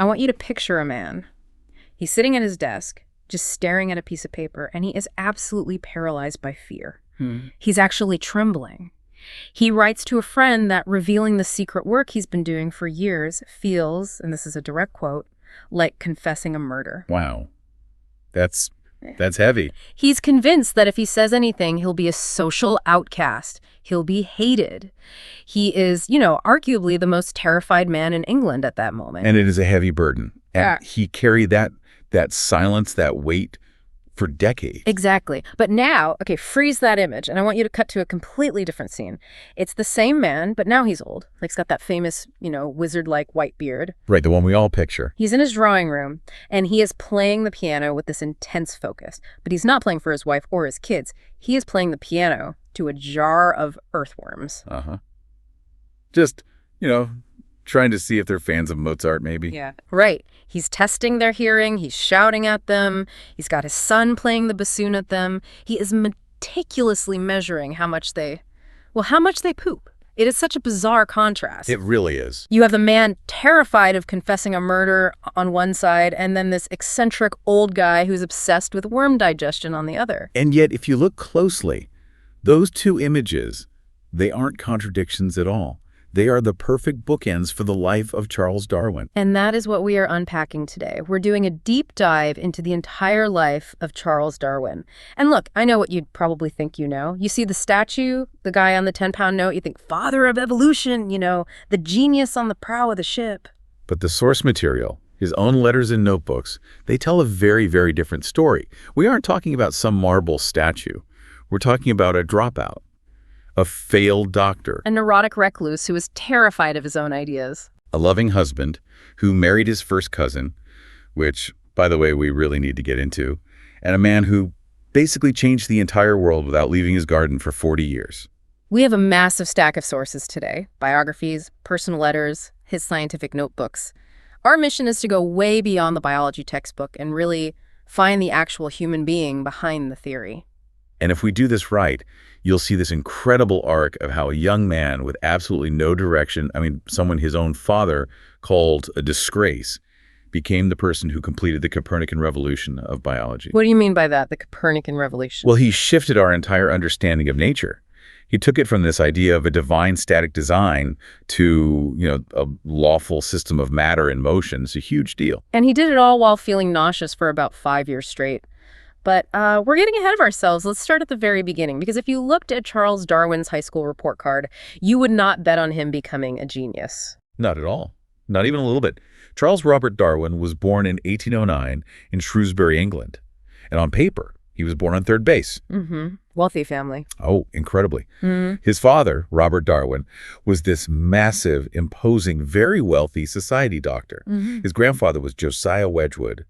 I want you to picture a man. He's sitting at his desk, just staring at a piece of paper, and he is absolutely paralyzed by fear. He's actually trembling. He writes to a friend that revealing the secret work he's been doing for years feels, and this is a direct quote, like confessing a murder. Wow. That's heavy. He's convinced that if he says anything, he'll be a social outcast. He'll be hated. He is, arguably the most terrified man in England at that moment. And it is a heavy burden. And he carried that silence, that weight for decades. Exactly. But now, okay, freeze that image, and I want you to cut to a completely different scene. It's the same man, but now he's old. Like, he's got that famous, wizard-like white beard. Right, the one we all picture. He's in his drawing room, and he is playing the piano with this intense focus. But he's not playing for his wife or his kids. He is playing the piano to a jar of earthworms. Just, trying to see if they're fans of Mozart, maybe. Yeah. Right. He's testing their hearing. He's shouting at them. He's got his son playing the bassoon at them. He is meticulously measuring how much they poop. It is such a bizarre contrast. It really is. You have the man terrified of confessing a murder on one side, and then this eccentric old guy who's obsessed with worm digestion on the other. And yet, if you look closely, those two images, they aren't contradictions at all. They are the perfect bookends for the life of Charles Darwin. And that is what we are unpacking today. We're doing a deep dive into the entire life of Charles Darwin. And look, I know what you'd probably think you know. You see the statue, the guy on the 10-pound note, you think, father of evolution, the genius on the prow of the ship. But the source material, his own letters and notebooks, they tell a very, very different story. We aren't talking about some marble statue. We're talking about a dropout. A failed doctor. A neurotic recluse who was terrified of his own ideas. A loving husband who married his first cousin, which, by the way, we really need to get into, and a man who basically changed the entire world without leaving his garden for 40 years. We have a massive stack of sources today. Biographies, personal letters, his scientific notebooks. Our mission is to go way beyond the biology textbook and really find the actual human being behind the theory. And if we do this right, you'll see this incredible arc of how a young man with absolutely no direction, someone his own father called a disgrace, became the person who completed the Copernican revolution of biology. What do you mean by that, the Copernican revolution? Well, he shifted our entire understanding of nature. He took it from this idea of a divine static design to, a lawful system of matter in motion. It's a huge deal. And he did it all while feeling nauseous for about 5 years straight. But we're getting ahead of ourselves. Let's start at the very beginning, because if you looked at Charles Darwin's high school report card, you would not bet on him becoming a genius. Not at all. Not even a little bit. Charles Robert Darwin was born in 1809 in Shrewsbury, England. And on paper, he was born on third base. Wealthy family. Oh, incredibly. His father, Robert Darwin, was this massive, imposing, very wealthy society doctor. His grandfather was Josiah Wedgwood,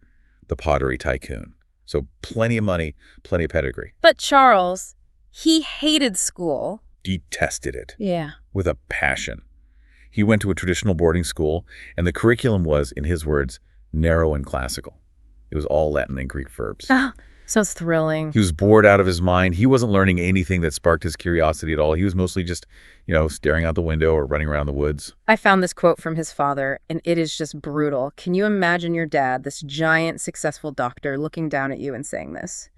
the pottery tycoon. So plenty of money, plenty of pedigree. But Charles, he hated school. Detested it. Yeah. With a passion. He went to a traditional boarding school, and the curriculum was, in his words, narrow and classical. It was all Latin and Greek verbs. Sounds thrilling. He was bored out of his mind. He wasn't learning anything that sparked his curiosity at all. He was mostly just, staring out the window or running around the woods. I found this quote from his father, and it is just brutal. Can you imagine your dad, this giant, successful doctor, looking down at you and saying this?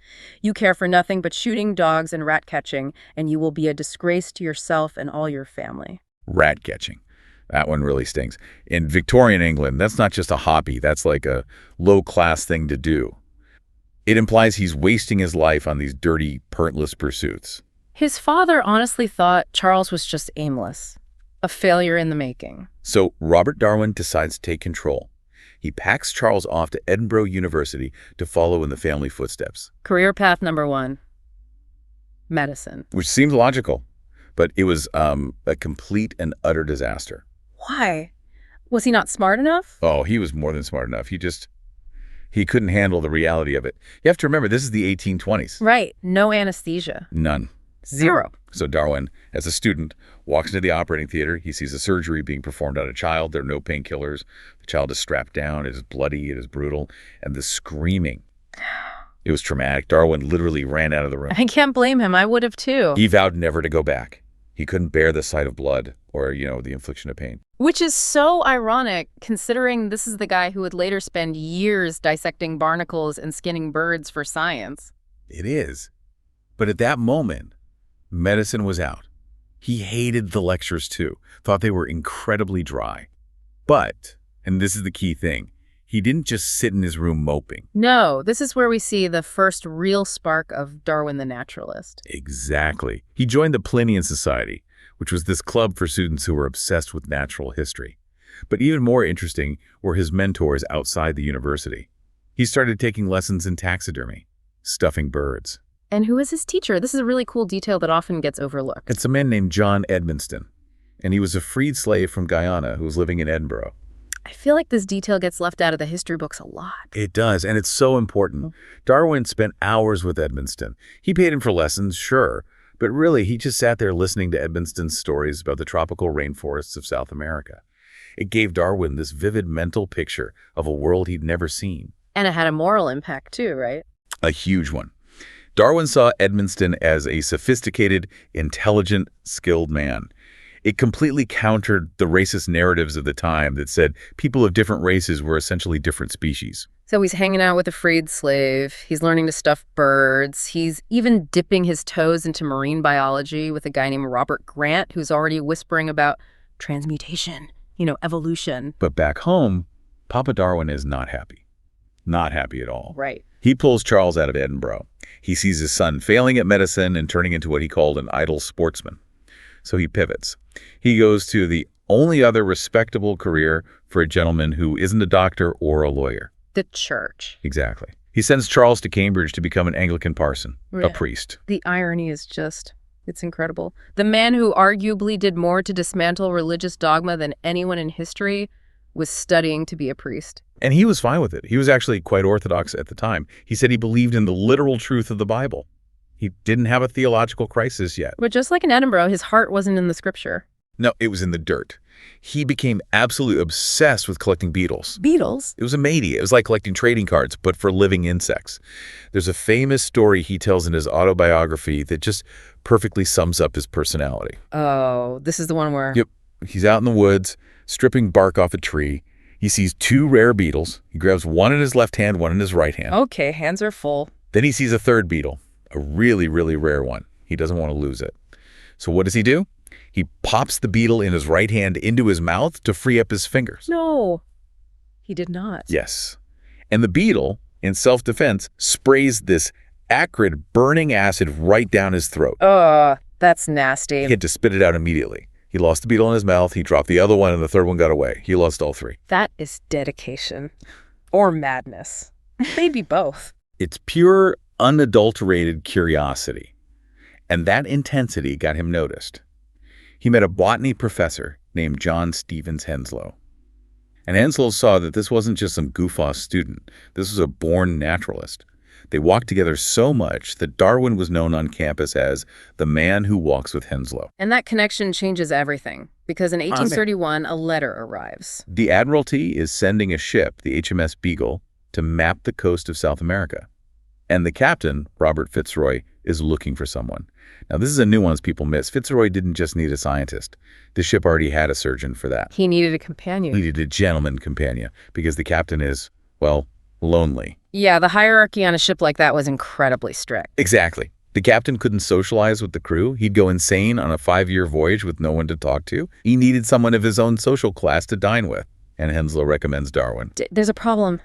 You care for nothing but shooting dogs and rat catching, and you will be a disgrace to yourself and all your family. Rat catching. That one really stings. In Victorian England, that's not just a hobby. That's like a low-class thing to do. It implies he's wasting his life on these dirty, parentless pursuits. His father honestly thought Charles was just aimless, a failure in the making. So Robert Darwin decides to take control. He packs Charles off to Edinburgh University to follow in the family footsteps. Career path number 1, medicine. Which seemed logical, but it was a complete and utter disaster. Why? Was he not smart enough? Oh, he was more than smart enough. He couldn't handle the reality of it. You have to remember, this is the 1820s. Right. No anesthesia. None. Zero. So Darwin, as a student, walks into the operating theater. He sees a surgery being performed on a child. There are no painkillers. The child is strapped down. It is bloody. It is brutal. And the screaming. It was traumatic. Darwin literally ran out of the room. I can't blame him. I would have too. He vowed never to go back. He couldn't bear the sight of blood or, the infliction of pain. Which is so ironic, considering this is the guy who would later spend years dissecting barnacles and skinning birds for science. It is. But at that moment, medicine was out. He hated the lectures too, thought they were incredibly dry. But, and this is the key thing, he didn't just sit in his room moping. No, this is where we see the first real spark of Darwin the naturalist. Exactly. He joined the Plinian Society, which was this club for students who were obsessed with natural history. But even more interesting were his mentors outside the university. He started taking lessons in taxidermy, stuffing birds. And who is his teacher? This is a really cool detail that often gets overlooked. It's a man named John Edmonston, and he was a freed slave from Guyana who was living in Edinburgh. I feel like this detail gets left out of the history books a lot. It does, and it's so important. Darwin spent hours with Edmonston. He paid him for lessons, sure, but really he just sat there listening to Edmonston's stories about the tropical rainforests of South America. It gave Darwin this vivid mental picture of a world he'd never seen. And it had a moral impact too, right? A huge one. Darwin saw Edmonston as a sophisticated, intelligent, skilled man. It completely countered the racist narratives of the time that said people of different races were essentially different species. So he's hanging out with a freed slave. He's learning to stuff birds. He's even dipping his toes into marine biology with a guy named Robert Grant, who's already whispering about transmutation, evolution. But back home, Papa Darwin is not happy. Not happy at all. Right. He pulls Charles out of Edinburgh. He sees his son failing at medicine and turning into what he called an idle sportsman. So he pivots. He goes to the only other respectable career for a gentleman who isn't a doctor or a lawyer. The church. Exactly. He sends Charles to Cambridge to become an Anglican parson, a priest. The irony is it's incredible. The man who arguably did more to dismantle religious dogma than anyone in history was studying to be a priest. And he was fine with it. He was actually quite orthodox at the time. He said he believed in the literal truth of the Bible. He didn't have a theological crisis yet. But just like in Edinburgh, his heart wasn't in the scripture. No, it was in the dirt. He became absolutely obsessed with collecting beetles. Beetles? It was a matey. It was like collecting trading cards, but for living insects. There's a famous story he tells in his autobiography that just perfectly sums up his personality. Oh, this is the one where... Yep. He's out in the woods, stripping bark off a tree. He sees two rare beetles. He grabs one in his left hand, one in his right hand. Okay, hands are full. Then he sees a third beetle, a really, really rare one. He doesn't want to lose it. So what does he do? He pops the beetle in his right hand into his mouth to free up his fingers. No, he did not. Yes. And the beetle, in self-defense, sprays this acrid, burning acid right down his throat. That's nasty. He had to spit it out immediately. He lost the beetle in his mouth, he dropped the other one, and the third one got away. He lost all three. That is dedication. Or madness. Maybe both. It's pure, unadulterated curiosity. And that intensity got him noticed. He met a botany professor named John Stevens Henslow. And Henslow saw that this wasn't just some goof-off student. This was a born naturalist. They walked together so much that Darwin was known on campus as the man who walks with Henslow. And that connection changes everything, because in 1831, a letter arrives. The Admiralty is sending a ship, the HMS Beagle, to map the coast of South America. And the captain, Robert Fitzroy, is looking for someone. Now, this is a nuance people miss. Fitzroy didn't just need a scientist. The ship already had a surgeon for that. He needed a companion. He needed a gentleman companion, because the captain is, well, lonely. Yeah, the hierarchy on a ship like that was incredibly strict. Exactly. The captain couldn't socialize with the crew. He'd go insane on a 5-year voyage with no one to talk to. He needed someone of his own social class to dine with. And Henslow recommends Darwin. There's a problem.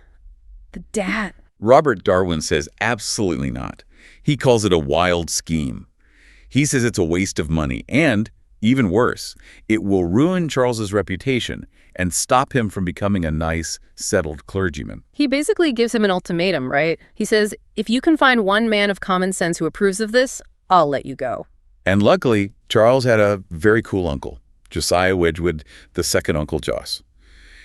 The dad. Robert Darwin says absolutely not. He calls it a wild scheme. He says it's a waste of money and, even worse, it will ruin Charles's reputation and stop him from becoming a nice, settled clergyman. He basically gives him an ultimatum, right? He says, if you can find one man of common sense who approves of this, I'll let you go. And luckily, Charles had a very cool uncle, Josiah Wedgwood, the second Uncle Jos.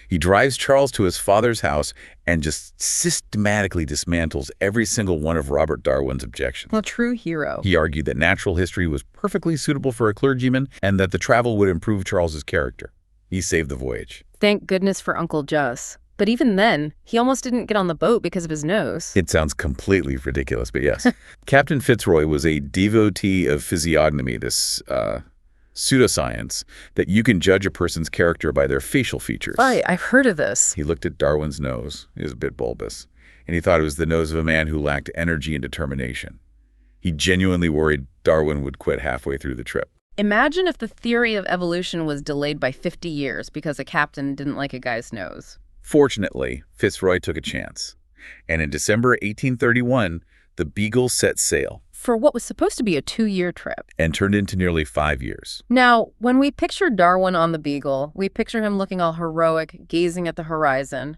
He drives Charles to his father's house and just systematically dismantles every single one of Robert Darwin's objections. A true hero. He argued that natural history was perfectly suitable for a clergyman and that the travel would improve Charles's character. He saved the voyage. Thank goodness for Uncle Jos. But even then, he almost didn't get on the boat because of his nose. It sounds completely ridiculous, but yes. Captain Fitzroy was a devotee of physiognomy, this pseudoscience, that you can judge a person's character by their facial features. Right, I've heard of this. He looked at Darwin's nose. It was a bit bulbous, and he thought it was the nose of a man who lacked energy and determination. He genuinely worried Darwin would quit halfway through the trip. Imagine if the theory of evolution was delayed by 50 years because a captain didn't like a guy's nose. Fortunately, Fitzroy took a chance, and in December 1831, the Beagle set sail. For what was supposed to be a 2-year trip. And turned into nearly 5 years. Now, when we picture Darwin on the Beagle, we picture him looking all heroic, gazing at the horizon.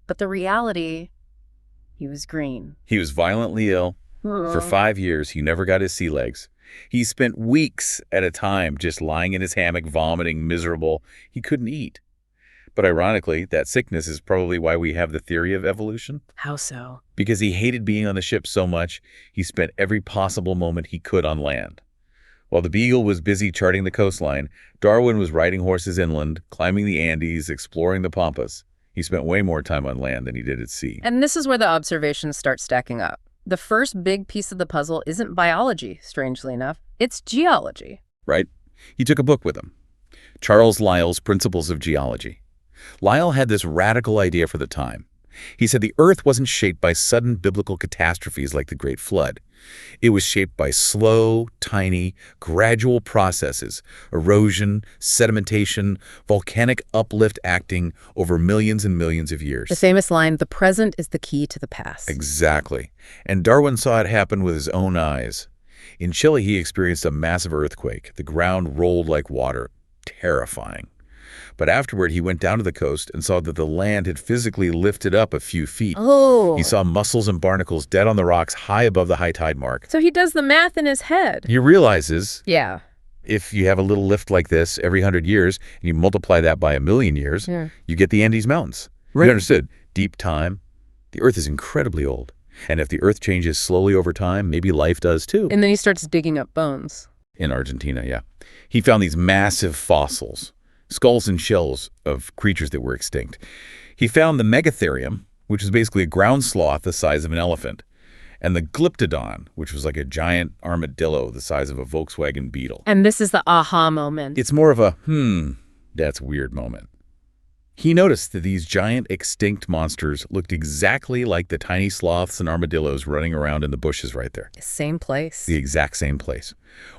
But the reality, he was green. He was violently ill. For 5 years, he never got his sea legs. He spent weeks at a time just lying in his hammock, vomiting, miserable. He couldn't eat. But ironically, that sickness is probably why we have the theory of evolution. How so? Because he hated being on the ship so much, he spent every possible moment he could on land. While the Beagle was busy charting the coastline, Darwin was riding horses inland, climbing the Andes, exploring the Pampas. He spent way more time on land than he did at sea. And this is where the observations start stacking up. The first big piece of the puzzle isn't biology, strangely enough. It's geology. Right? He took a book with him. Charles Lyell's Principles of Geology. Lyell had this radical idea for the time. He said the Earth wasn't shaped by sudden biblical catastrophes like the Great Flood. It was shaped by slow, tiny, gradual processes, erosion, sedimentation, volcanic uplift acting over millions and millions of years. The famous line, the present is the key to the past. Exactly. And Darwin saw it happen with his own eyes. In Chile, he experienced a massive earthquake. The ground rolled like water. Terrifying. But afterward, he went down to the coast and saw that the land had physically lifted up a few feet. Oh. He saw mussels and barnacles dead on the rocks high above the high tide mark. So he does the math in his head. He realizes, Yeah. if you have a little lift like this every 100 years, and you multiply that by 1,000,000 years, you get the Andes Mountains. Right. You understood. Deep time. The Earth is incredibly old. And if the Earth changes slowly over time, maybe life does too. And then he starts digging up bones. In Argentina, yeah. He found these massive fossils. Skulls and shells of creatures that were extinct. He found the megatherium, which is basically a ground sloth the size of an elephant, and the glyptodon, which was like a giant armadillo the size of a Volkswagen Beetle. And this is the aha moment. It's more of a, that's weird moment. He noticed that these giant extinct monsters looked exactly like the tiny sloths and armadillos running around in the bushes right there. Same place. The exact same place.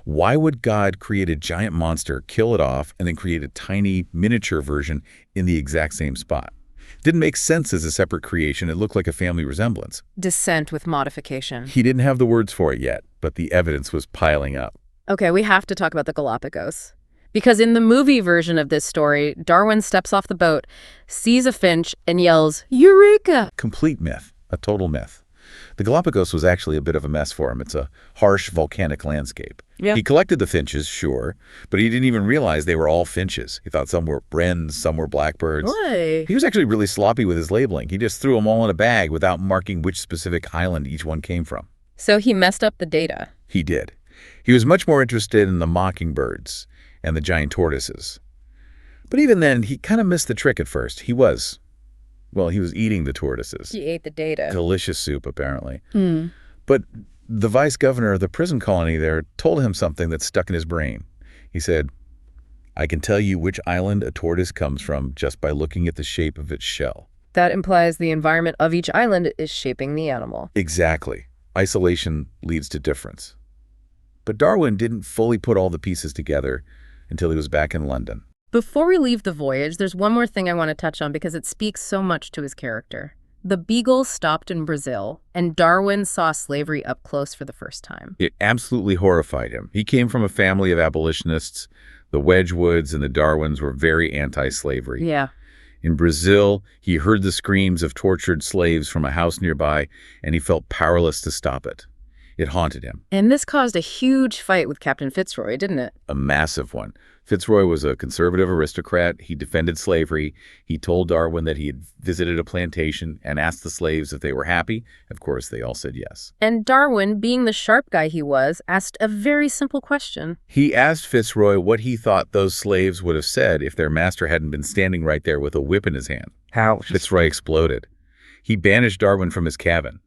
Why would God create a giant monster, kill it off, and then create a tiny miniature version in the exact same spot? Didn't make sense as a separate creation. It looked like a family resemblance. Descent with modification. He didn't have the words for it yet, but the evidence was piling up. Okay, we have to talk about the Galapagos. Because in the movie version of this story, Darwin steps off the boat, sees a finch, and yells, "Eureka!" Complete myth. A total myth. The Galapagos was actually a bit of a mess for him. It's a harsh volcanic landscape. Yeah. He collected the finches, sure, but he didn't even realize they were all finches. He thought some were wrens, some were blackbirds. Oy. He was actually really sloppy with his labeling. He just threw them all in a bag without marking which specific island each one came from. So he messed up the data. He did. He was much more interested in the mockingbirds and the giant tortoises. But even then, he kind of missed the trick at first. He was eating the tortoises. He ate the data. Delicious soup, apparently. But the vice governor of the prison colony there told him something that stuck in his brain. He said, "I can tell you which island a tortoise comes from just by looking at the shape of its shell." That implies the environment of each island is shaping the animal. Exactly. Isolation leads to difference. But Darwin didn't fully put all the pieces together until he was back in London. Before we leave the voyage, there's one more thing I want to touch on because it speaks so much to his character. The Beagle stopped in Brazil, and Darwin saw slavery up close for the first time. It absolutely horrified him. He came from a family of abolitionists. The Wedgwoods and the Darwins were very anti-slavery. Yeah. In Brazil, he heard the screams of tortured slaves from a house nearby, and he felt powerless to stop it. It haunted him. And this caused a huge fight with Captain Fitzroy, didn't it? A massive one. Fitzroy was a conservative aristocrat. He defended slavery. He told Darwin that he had visited a plantation and asked the slaves if they were happy. Of course, they all said yes. And Darwin, being the sharp guy he was, asked a very simple question. He asked Fitzroy what he thought those slaves would have said if their master hadn't been standing right there with a whip in his hand. How? Fitzroy exploded. He banished Darwin from his cabin.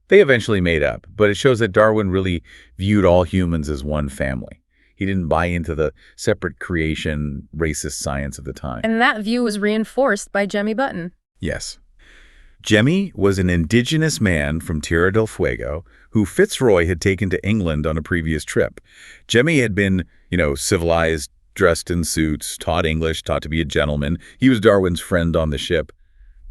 They eventually made up, but it shows that Darwin really viewed all humans as one family. He didn't buy into the separate creation, racist science of the time. And that view was reinforced by Jemmy Button. Yes. Jemmy was an indigenous man from Tierra del Fuego who Fitzroy had taken to England on a previous trip. Jemmy had been, civilized, dressed in suits, taught English, taught to be a gentleman. He was Darwin's friend on the ship.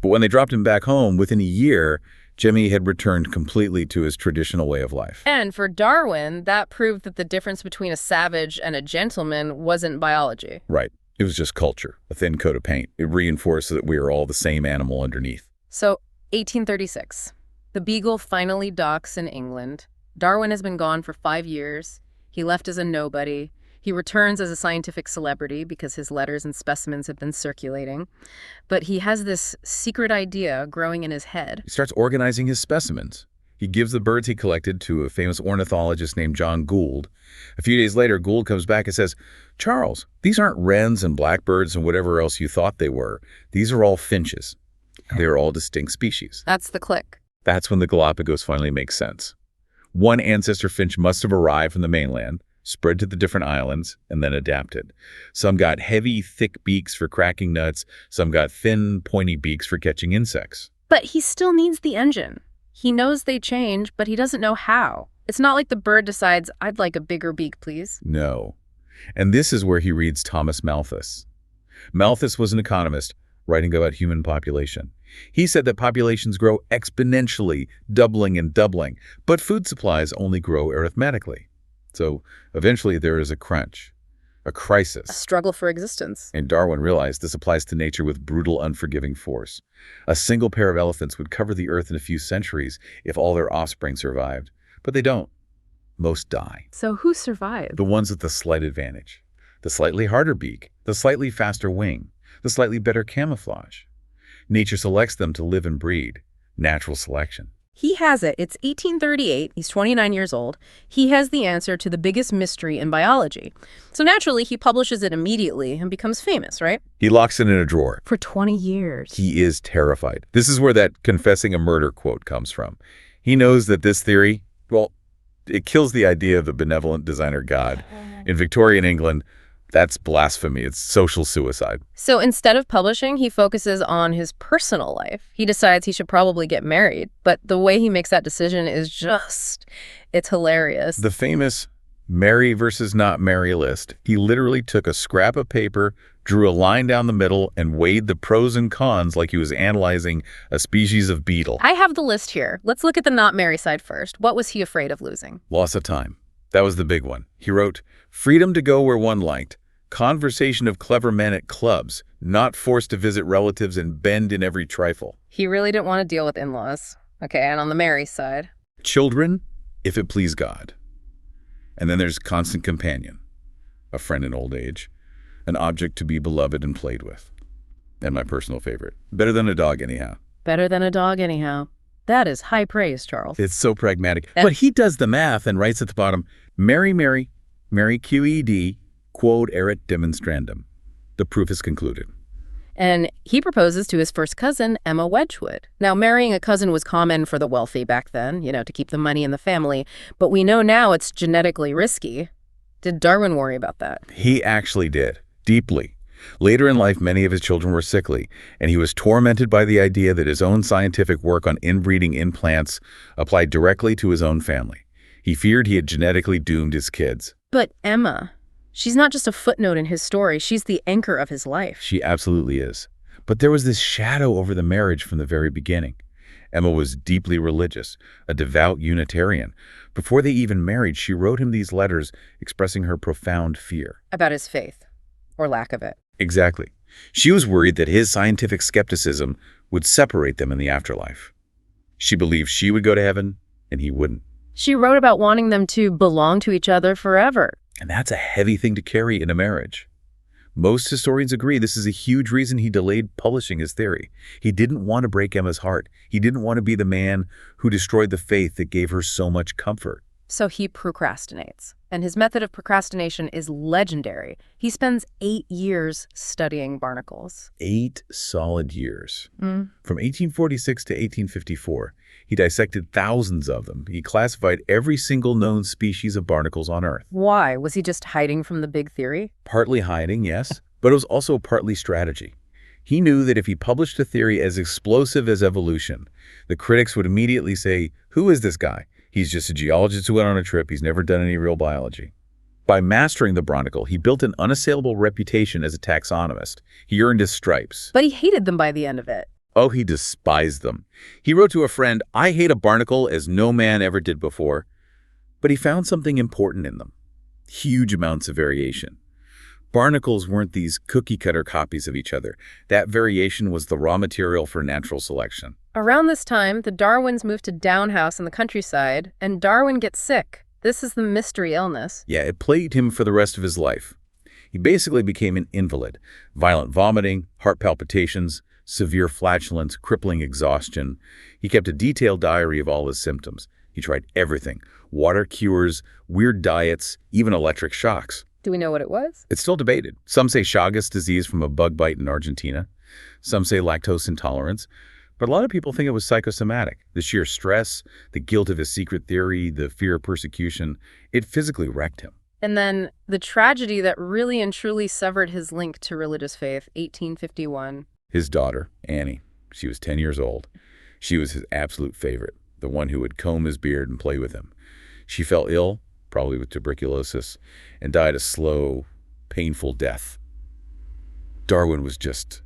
But when they dropped him back home, within a year, Jemmy had returned completely to his traditional way of life. And for Darwin, that proved that the difference between a savage and a gentleman wasn't biology. Right. It was just culture, a thin coat of paint. It reinforced that we are all the same animal underneath. So, 1836. The Beagle finally docks in England. Darwin has been gone for 5 years. He left as a nobody. He returns as a scientific celebrity because his letters and specimens have been circulating. But he has this secret idea growing in his head. He starts organizing his specimens. He gives the birds he collected to a famous ornithologist named John Gould. A few days later, Gould comes back and says, "Charles, these aren't wrens and blackbirds and whatever else you thought they were. These are all finches. They are all distinct species." That's the click. That's when the Galapagos finally makes sense. One ancestor finch must have arrived from the mainland, spread to the different islands, and then adapted. Some got heavy, thick beaks for cracking nuts. Some got thin, pointy beaks for catching insects. But he still needs the engine. He knows they change, but he doesn't know how. It's not like the bird decides, "I'd like a bigger beak, please." No. And this is where he reads Thomas Malthus. Malthus was an economist writing about human population. He said that populations grow exponentially, doubling and doubling, but food supplies only grow arithmetically. So eventually there is a crunch, a crisis. A struggle for existence. And Darwin realized this applies to nature with brutal, unforgiving force. A single pair of elephants would cover the earth in a few centuries if all their offspring survived. But they don't. Most die. So who survived? The ones with the slight advantage. The slightly harder beak, the slightly faster wing, the slightly better camouflage. Nature selects them to live and breed. Natural selection. He has it. It's 1838. He's 29 years old. He has the answer to the biggest mystery in biology. So naturally, he publishes it immediately and becomes famous, right? He locks it in a drawer. For 20 years. He is terrified. This is where that confessing a murder quote comes from. He knows that this theory, it kills the idea of the benevolent designer God. In Victorian England, that's blasphemy. It's social suicide. So instead of publishing, he focuses on his personal life. He decides he should probably get married. But the way he makes that decision is it's hilarious. The famous marry versus not marry list. He literally took a scrap of paper, drew a line down the middle, and weighed the pros and cons like he was analyzing a species of beetle. I have the list here. Let's look at the not marry side first. What was he afraid of losing? Loss of time. That was the big one. He wrote, "Freedom to go where one liked. Conversation of clever men at clubs, not forced to visit relatives and bend in every trifle." He really didn't want to deal with in-laws. Okay, and on the marry side? Children, if it please God. And then there's constant companion, a friend in old age, an object to be beloved and played with. And my personal favorite, better than a dog anyhow. Better than a dog anyhow. That is high praise, Charles. It's so pragmatic. But he does the math and writes at the bottom, Mary QED, quod erit demonstrandum. The proof is concluded. And he proposes to his first cousin, Emma Wedgwood. Now, marrying a cousin was common for the wealthy back then, to keep the money in the family. But we know now it's genetically risky. Did Darwin worry about that? He actually did, deeply. Later in life, many of his children were sickly, and he was tormented by the idea that his own scientific work on inbreeding in plants applied directly to his own family. He feared he had genetically doomed his kids. But Emma, she's not just a footnote in his story. She's the anchor of his life. She absolutely is. But there was this shadow over the marriage from the very beginning. Emma was deeply religious, a devout Unitarian. Before they even married, she wrote him these letters expressing her profound fear. About his faith, or lack of it. Exactly. She was worried that his scientific skepticism would separate them in the afterlife. She believed she would go to heaven, and he wouldn't. She wrote about wanting them to belong to each other forever. And that's a heavy thing to carry in a marriage. Most historians agree this is a huge reason he delayed publishing his theory. He didn't want to break Emma's heart. He didn't want to be the man who destroyed the faith that gave her so much comfort. So he procrastinates. And his method of procrastination is legendary. He spends 8 years studying barnacles. 8 solid years. From 1846 to 1854, he dissected thousands of them. He classified every single known species of barnacles on Earth. Why? Was he just hiding from the big theory? Partly hiding, yes, but it was also partly strategy. He knew that if he published a theory as explosive as evolution, the critics would immediately say, "Who is this guy? He's just a geologist who went on a trip. He's never done any real biology." By mastering the barnacle, he built an unassailable reputation as a taxonomist. He earned his stripes. But he hated them by the end of it. Oh, he despised them. He wrote to a friend, "I hate a barnacle as no man ever did before." But he found something important in them. Huge amounts of variation. Barnacles weren't these cookie-cutter copies of each other. That variation was the raw material for natural selection. Around this time, the Darwins moved to Down House in the countryside, and Darwin gets sick. This is the mystery illness. Yeah, it plagued him for the rest of his life. He basically became an invalid. Violent vomiting, heart palpitations, severe flatulence, crippling exhaustion. He kept a detailed diary of all his symptoms. He tried everything: water cures, weird diets, even electric shocks. Do we know what it was? It's still debated. Some say Chagas disease from a bug bite in Argentina. Some say lactose intolerance. But a lot of people think it was psychosomatic. The sheer stress, the guilt of his secret theory, the fear of persecution, it physically wrecked him. And then the tragedy that really and truly severed his link to religious faith, 1851. His daughter, Annie, she was 10 years old. She was his absolute favorite, the one who would comb his beard and play with him. She fell ill, probably with tuberculosis, and died a slow, painful death. Darwin was just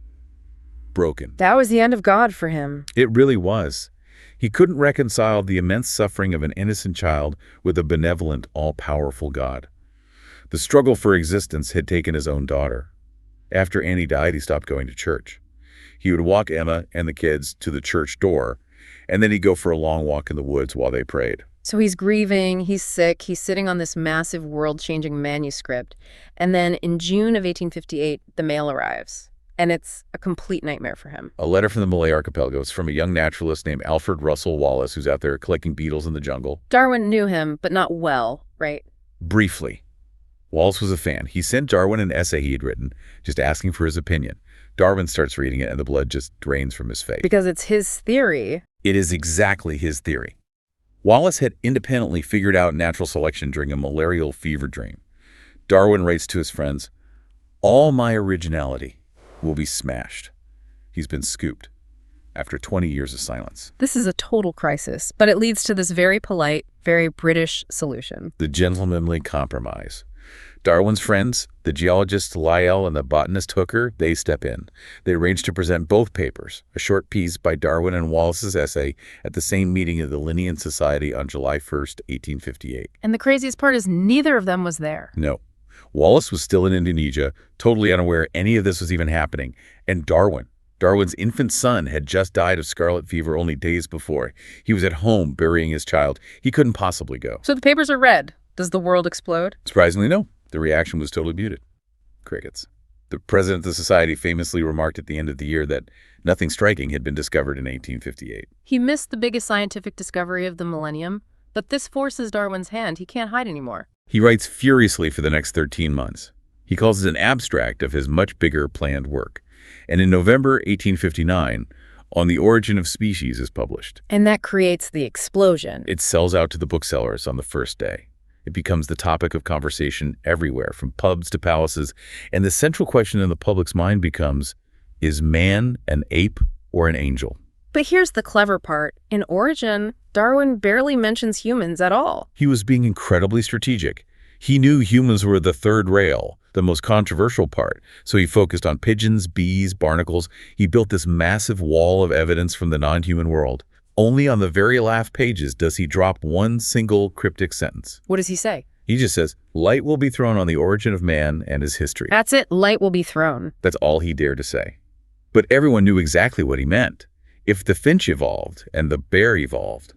broken. That was the end of God for him. It really was. He couldn't reconcile the immense suffering of an innocent child with a benevolent, all-powerful God. The struggle for existence had taken his own daughter. After Annie died, he stopped going to church. He would walk Emma and the kids to the church door, and then he'd go for a long walk in the woods while they prayed. So he's grieving, he's sick, he's sitting on this massive world-changing manuscript. And then in June of 1858, the mail arrives. And it's a complete nightmare for him. A letter from the Malay Archipelago. It's from a young naturalist named Alfred Russel Wallace, who's out there collecting beetles in the jungle. Darwin knew him, but not well, right? Briefly. Wallace was a fan. He sent Darwin an essay he had written, just asking for his opinion. Darwin starts reading it, and the blood just drains from his face. Because it's his theory. It is exactly his theory. Wallace had independently figured out natural selection during a malarial fever dream. Darwin writes to his friends, "All my originality will be smashed." He's been scooped after 20 years of silence. This is a total crisis, but it leads to this very polite, very British solution. The gentlemanly compromise. Darwin's friends, the geologist Lyell and the botanist Hooker, they step in. They arrange to present both papers, a short piece by Darwin and Wallace's essay, at the same meeting of the Linnean Society on July 1st, 1858. And the craziest part is neither of them was there. No. Wallace was still in Indonesia, totally unaware any of this was even happening. And Darwin's infant son had just died of scarlet fever only days before. He was at home burying his child. He couldn't possibly go. So the papers are read. Does the world explode? Surprisingly, no. The reaction was totally muted. Crickets. The president of the society famously remarked at the end of the year that nothing striking had been discovered in 1858. He missed the biggest scientific discovery of the millennium, but this forces Darwin's hand. He can't hide anymore. He writes furiously for the next 13 months. He calls it an abstract of his much bigger planned work. And in November 1859, On the Origin of Species is published. And that creates the explosion. It sells out to the booksellers on the first day. It becomes the topic of conversation everywhere, from pubs to palaces. And the central question in the public's mind becomes, is man an ape or an angel? But here's the clever part. In Origin, Darwin barely mentions humans at all. He was being incredibly strategic. He knew humans were the third rail, the most controversial part. So he focused on pigeons, bees, barnacles. He built this massive wall of evidence from the non-human world. Only on the very last pages does he drop one single cryptic sentence. What does he say? He just says, light will be thrown on the origin of man and his history. That's it. Light will be thrown. That's all he dared to say. But everyone knew exactly what he meant. If the finch evolved and the bear evolved,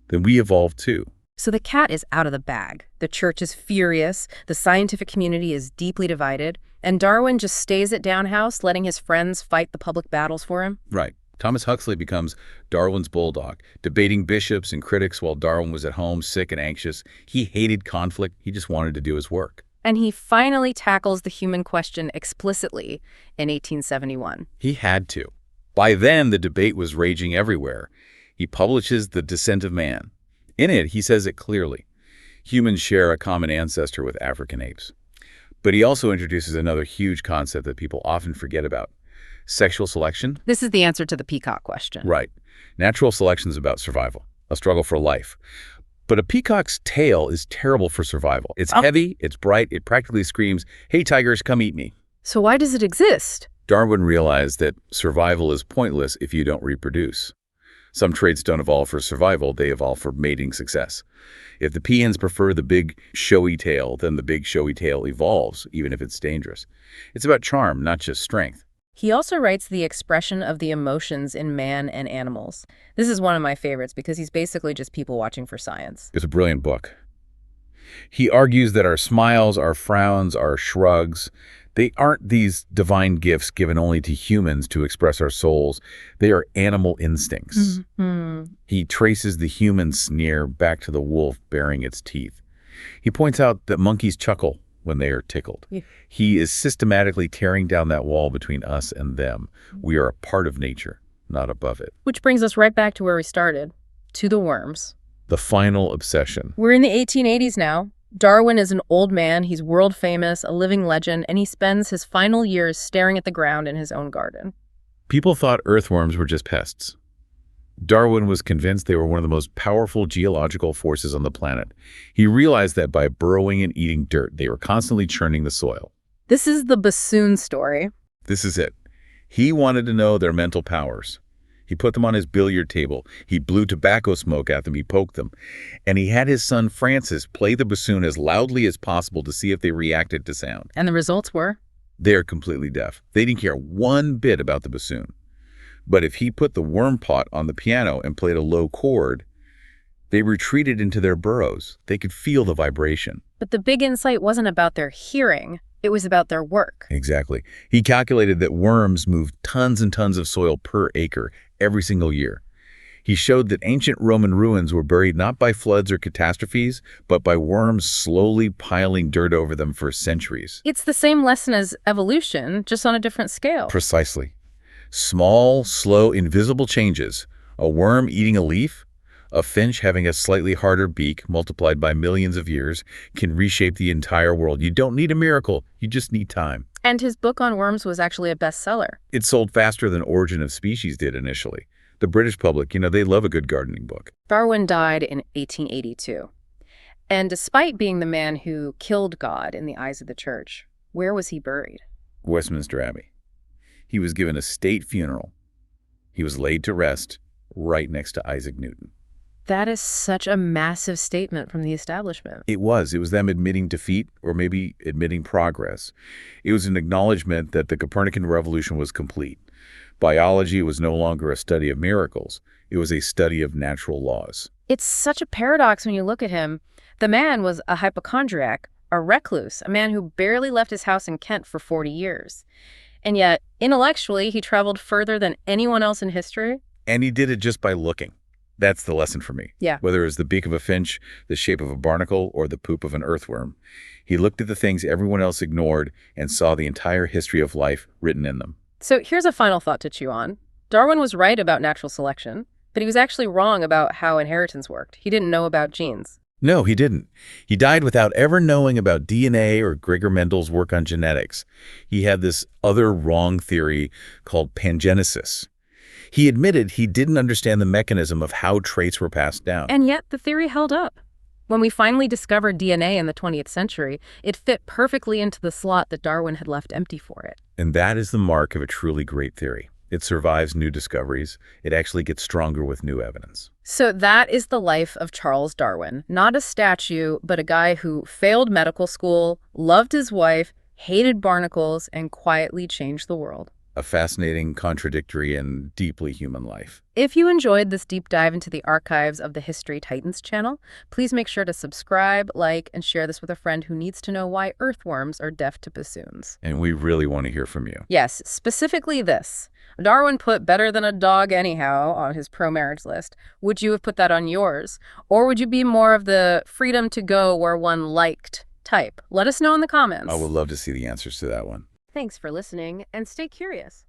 then we evolved too. So the cat is out of the bag. The church is furious. The scientific community is deeply divided. And Darwin just stays at Down House, letting his friends fight the public battles for him. Right. Thomas Huxley becomes Darwin's bulldog, debating bishops and critics while Darwin was at home, sick and anxious. He hated conflict. He just wanted to do his work. And he finally tackles the human question explicitly in 1871. He had to. By then, the debate was raging everywhere. He publishes The Descent of Man. In it, he says it clearly. Humans share a common ancestor with African apes. But he also introduces another huge concept that people often forget about. Sexual selection? This is the answer to the peacock question. Right. Natural selection is about survival, a struggle for life. But a peacock's tail is terrible for survival. It's heavy, it's bright, it practically screams, "Hey, tigers, come eat me." So why does it exist? Darwin realized that survival is pointless if you don't reproduce. Some traits don't evolve for survival, they evolve for mating success. If the peahens prefer the big, showy tail, then the big, showy tail evolves, even if it's dangerous. It's about charm, not just strength. He also writes the expression of the emotions in man and animals. This is one of my favorites because he's basically just people watching for science. It's a brilliant book. He argues that our smiles, our frowns, our shrugs, they aren't these divine gifts given only to humans to express our souls. They are animal instincts. He traces the human sneer back to the wolf baring its teeth. He points out that monkeys chuckle when they are tickled. He is systematically tearing down that wall between us and them. We are a part of nature, not above it. Which brings us right back to where we started, to the worms. The final obsession. We're in the 1880s now. Darwin is an old man, he's world famous, a living legend, and he spends his final years staring at the ground in his own garden. People thought earthworms were just pests. Darwin was convinced they were one of the most powerful geological forces on the planet. He realized that by burrowing and eating dirt, they were constantly churning the soil. This is the bassoon story. This is it. He wanted to know their mental powers. He put them on his billiard table. He blew tobacco smoke at them. He poked them. And he had his son Francis play the bassoon as loudly as possible to see if they reacted to sound. And the results were? They're completely deaf. They didn't care one bit about the bassoon. But if he put the worm pot on the piano and played a low chord, they retreated into their burrows. They could feel the vibration. But the big insight wasn't about their hearing. It was about their work. Exactly. He calculated that worms moved tons and tons of soil per acre every single year. He showed that ancient Roman ruins were buried not by floods or catastrophes, but by worms slowly piling dirt over them for centuries. It's the same lesson as evolution, just on a different scale. Precisely. Small, slow, invisible changes. A worm eating a leaf, a finch having a slightly harder beak multiplied by millions of years can reshape the entire world. You don't need a miracle. You just need time. And his book on worms was actually a bestseller. It sold faster than Origin of Species did initially. The British public, they love a good gardening book. Darwin died in 1882. And despite being the man who killed God in the eyes of the church, where was he buried? Westminster Abbey. He was given a state funeral. He was laid to rest right next to Isaac Newton. That is such a massive statement from the establishment. It was them admitting defeat or maybe admitting progress. It was an acknowledgement that the Copernican revolution was complete. Biology was no longer a study of miracles. It was a study of natural laws. It's such a paradox when you look at him. The man was a hypochondriac, a recluse, a man who barely left his house in Kent for 40 years. And yet, intellectually, he traveled further than anyone else in history. And he did it just by looking. That's the lesson for me. Yeah. Whether it was the beak of a finch, the shape of a barnacle, or the poop of an earthworm, he looked at the things everyone else ignored and saw the entire history of life written in them. So here's a final thought to chew on. Darwin was right about natural selection, but he was actually wrong about how inheritance worked. He didn't know about genes. No, he didn't. He died without ever knowing about DNA or Gregor Mendel's work on genetics. He had this other wrong theory called pangenesis. He admitted he didn't understand the mechanism of how traits were passed down. And yet the theory held up. When we finally discovered DNA in the 20th century, it fit perfectly into the slot that Darwin had left empty for it. And that is the mark of a truly great theory. It survives new discoveries. It actually gets stronger with new evidence. So that is the life of Charles Darwin. Not a statue, but a guy who failed medical school, loved his wife, hated barnacles, and quietly changed the world. a fascinating, contradictory, and deeply human life. If you enjoyed this deep dive into the archives of the History Titans channel, please make sure to subscribe, like, and share this with a friend who needs to know why earthworms are deaf to bassoons. And we really want to hear from you. Yes, specifically this. Darwin put better than a dog anyhow on his pro-marriage list. Would you have put that on yours? Or would you be more of the freedom to go where one liked type? Let us know in the comments. I would love to see the answers to that one. Thanks for listening, and stay curious.